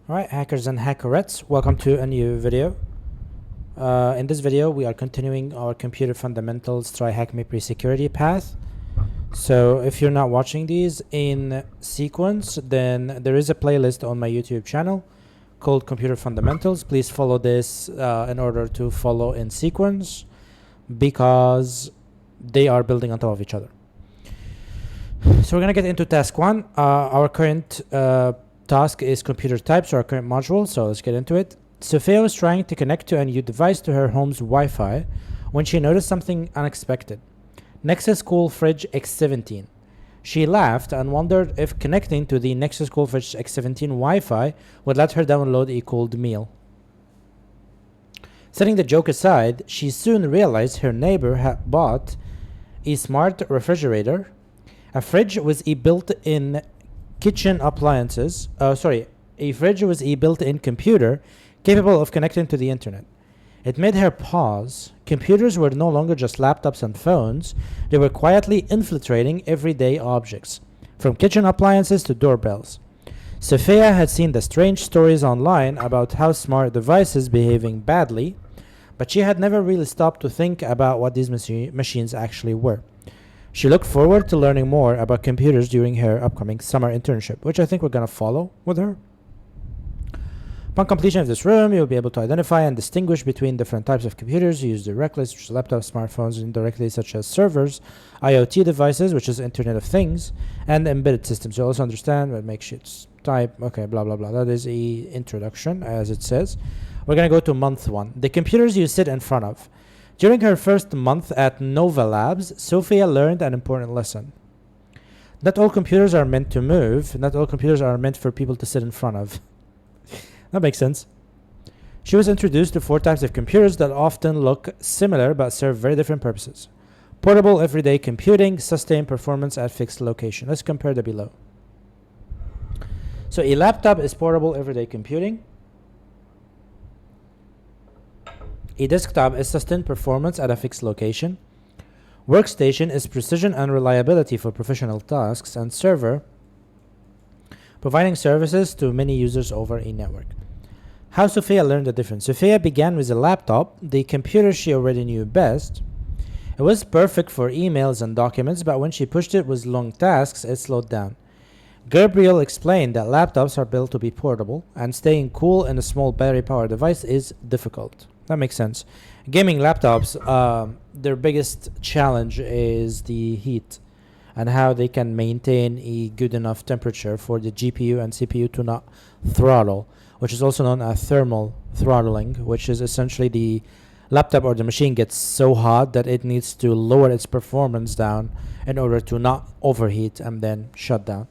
Alright, hackers and hackerettes, welcome to a new video. In this video, we are continuing our Computer Fundamentals TryHackMe Pre-Security path. So if you're not watching these in sequence, then there is a playlist on my YouTube channel called Computer Fundamentals. Please follow this in order to follow in sequence because they are building on top of each other. So we're going to get into task 1. Our current task is computer types, our current module, so let's get into it. Sophia was trying to connect to a new device to her home's Wi-Fi when she noticed something unexpected. Nexus Cool Fridge X17. She laughed and wondered if connecting to the Nexus Cool Fridge X17 Wi-Fi would let her download a cold meal. Setting the joke aside, she soon realized her neighbor had bought a smart refrigerator, a fridge with a built-in kitchen appliances, a fridge with a built-in computer capable of connecting to the internet. It made her pause. Computers were no longer just laptops and phones. They were quietly infiltrating everyday objects, from kitchen appliances to doorbells. Sophia had seen the strange stories online about how smart devices behaving badly, but she had never really stopped to think about what these machines actually were. She looked forward to learning more about computers during her upcoming summer internship, which I think we're going to follow with her. Upon completion of this room, you'll be able to identify and distinguish between different types of computers used directly, such as laptops, smartphones, indirectly, such as servers, IoT devices, which is Internet of Things, and embedded systems. You'll also understand what makeshift type, okay, blah, blah, blah. That is the introduction, as it says. We're going to go to month 1. The computers you sit in front of. During her first month at Nova Labs, Sophia learned an important lesson. Not all computers are meant to move. Not all computers are meant for people to sit in front of. That makes sense. She was introduced to 4 types of computers that often look similar but serve very different purposes. Portable everyday computing, sustained performance at fixed location. Let's compare the below. So a laptop is portable everyday computing. A desktop is sustained performance at a fixed location. Workstation is precision and reliability for professional tasks. And server, providing services to many users over a network. How Sophia learned the difference. Sophia began with a laptop, the computer she already knew best. It was perfect for emails and documents, but when she pushed it with long tasks, it slowed down. Gabriel explained that laptops are built to be portable, and staying cool in a small battery-powered device is difficult. That makes sense. Gaming laptops, their biggest challenge is the heat and how they can maintain a good enough temperature for the GPU and CPU to not throttle, which is also known as thermal throttling, which is essentially the laptop or the machine gets so hot that it needs to lower its performance down in order to not overheat and then shut down.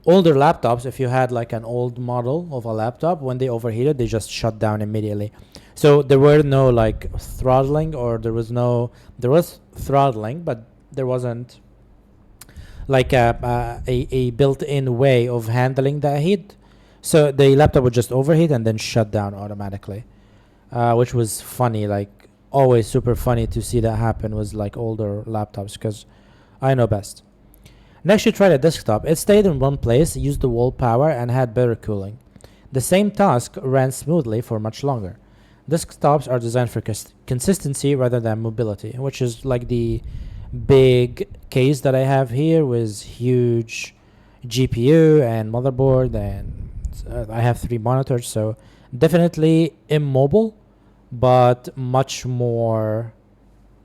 Older laptops, if you had like an old model of a laptop, when they overheated, they just shut down immediately. So there were no like throttling, or there was throttling, but there wasn't like a built-in way of handling that heat. So the laptop would just overheat and then shut down automatically, which was funny, like always super funny to see that happen with like older laptops, because I know best. Next, she tried a desktop. It stayed in one place, used the wall power, and had better cooling. The same task ran smoothly for much longer. Desktops are designed for consistency rather than mobility, which is like the big case that I have here with huge GPU and motherboard, and I have 3 monitors, so definitely immobile, but much more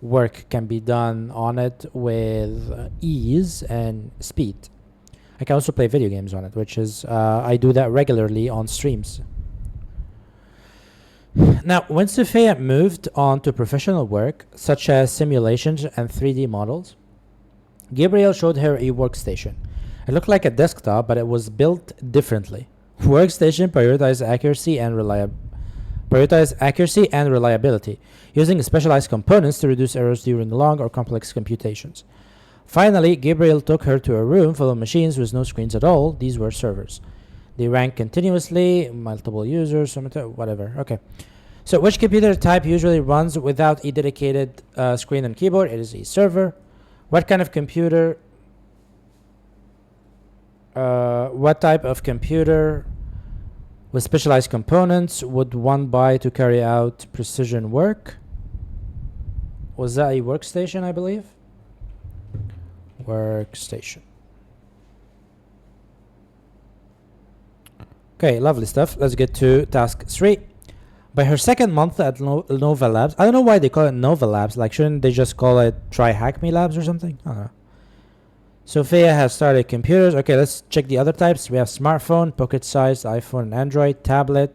work can be done on it with ease and speed. I can also play video games on it, which is I do that regularly on streams. Now, when Sophia moved on to professional work, such as simulations and 3D models, Gabriel showed her a workstation. It looked like a desktop, but it was built differently. Workstation prioritized accuracy and reliability, using specialized components to reduce errors during long or complex computations. Finally, Gabriel took her to a room full of machines with no screens at all. These were servers. They ran continuously, multiple users, whatever. Okay. So which computer type usually runs without a dedicated screen and keyboard? It is a server. What kind of computer what type of computer with specialized components would one buy to carry out precision work? Was that a workstation, I believe? Workstation. Okay, lovely stuff. Let's get to task 3. By her second month at Nova Labs, I don't know why they call it Nova Labs. Like, shouldn't they just call it TryHackMe Labs or something? I don't know. Sophia has started computers. Okay, let's check the other types. We have smartphone, pocket-sized iPhone and Android, tablet,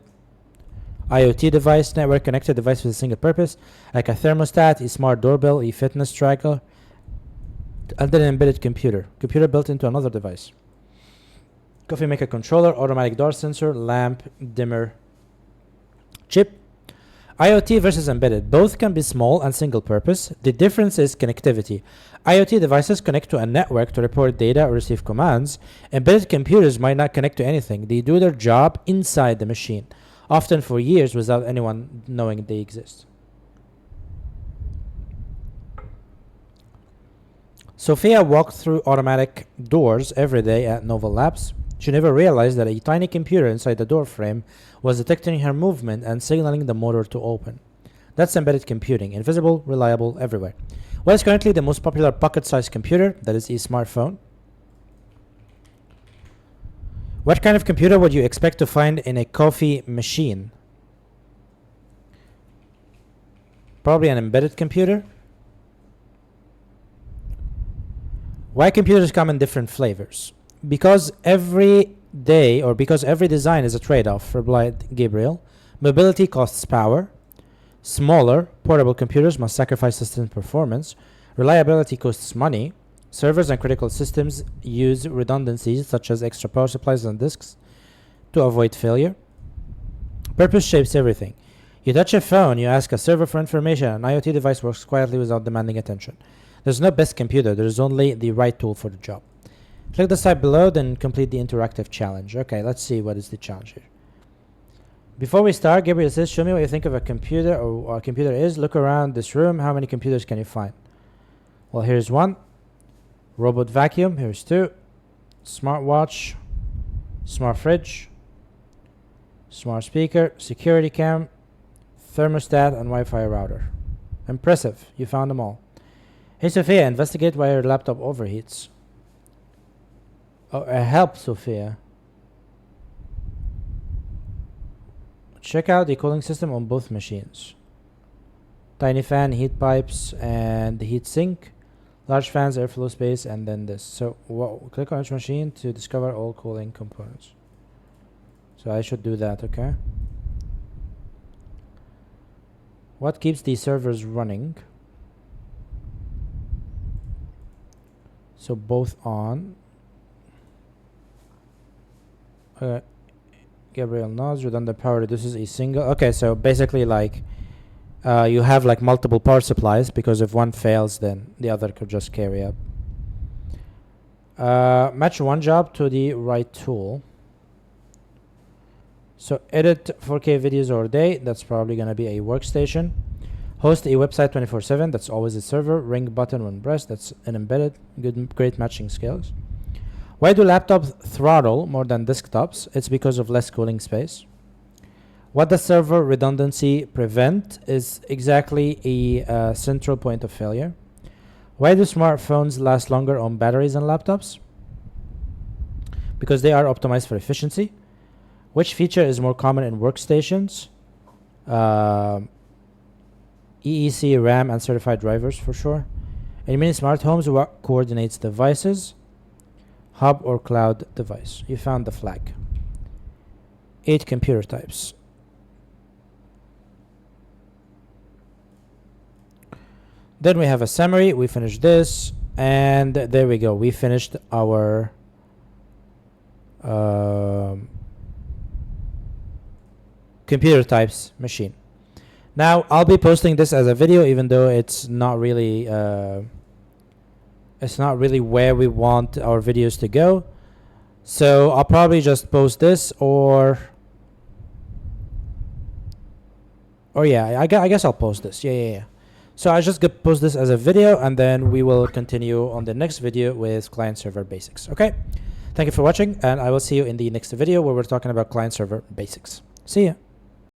IoT device, network connected device with a single purpose, like a thermostat, a smart doorbell, a fitness tracker, and then an embedded computer built into another device. Coffee maker controller, automatic door sensor, lamp, dimmer, chip. IoT versus embedded. Both can be small and single purpose. The difference is connectivity. IoT devices connect to a network to report data or receive commands. Embedded computers might not connect to anything. They do their job inside the machine, often for years without anyone knowing they exist. Sophia walked through automatic doors every day at Nova Labs. She never realized that a tiny computer inside the door frame was detecting her movement and signaling the motor to open. That's embedded computing, invisible, reliable, everywhere. What is currently the most popular pocket-sized computer? That is a smartphone. What kind of computer would you expect to find in a coffee machine? Probably an embedded computer. Why computers come in different flavors? Because every design is a trade-off, replied Gabriel. Mobility costs power. Smaller, portable computers must sacrifice system performance. Reliability costs money. Servers and critical systems use redundancies such as extra power supplies and disks to avoid failure. Purpose shapes everything. You touch a phone, you ask a server for information, an IoT device works quietly without demanding attention. There's no best computer, there's only the right tool for the job. Click the site below, then complete the interactive challenge. Okay, let's see what is the challenge here. Before we start, Gabriel says, show me what you think of a computer or what a computer is. Look around this room. How many computers can you find? Well, here's one. Robot vacuum. Here's two. Smartwatch. Smart fridge. Smart speaker. Security cam. Thermostat and Wi-Fi router. Impressive. You found them all. Hey, Sophia, investigate why your laptop overheats. Oh, help, Sophia. Check out the cooling system on both machines. Tiny fan, heat pipes, and the heat sink. Large fans, airflow space, and then this. So click on each machine to discover all cooling components. So I should do that, okay? What keeps the servers running? So both on. Okay. Gabriel nods. Redundant power reduces a single. Okay, so basically, like, you have like multiple power supplies because if one fails, then the other could just carry up. Match one job to the right tool. So edit 4K videos or day. That's probably gonna be a workstation. Host a website 24/7. That's always a server. Ring button when pressed. That's an embedded. Great matching skills. Why do laptops throttle more than desktops? It's because of less cooling space. What does server redundancy prevent is exactly a central point of failure. Why do smartphones last longer on batteries than laptops? Because they are optimized for efficiency. Which feature is more common in workstations? EEC, RAM, and certified drivers for sure. In many smart homes, what coordinates devices? Hub or cloud device. You found the flag. 8 computer types. Then we have a summary. We finished this. And there we go. We finished our computer types machine. Now, I'll be posting this as a video, even though it's not really where we want our videos to go. So I'll probably just post this or yeah, I guess I'll post this. Yeah. So I just post this as a video, and then we will continue on the next video with client server basics. Okay. Thank you for watching, and I will see you in the next video where we're talking about client server basics. See ya.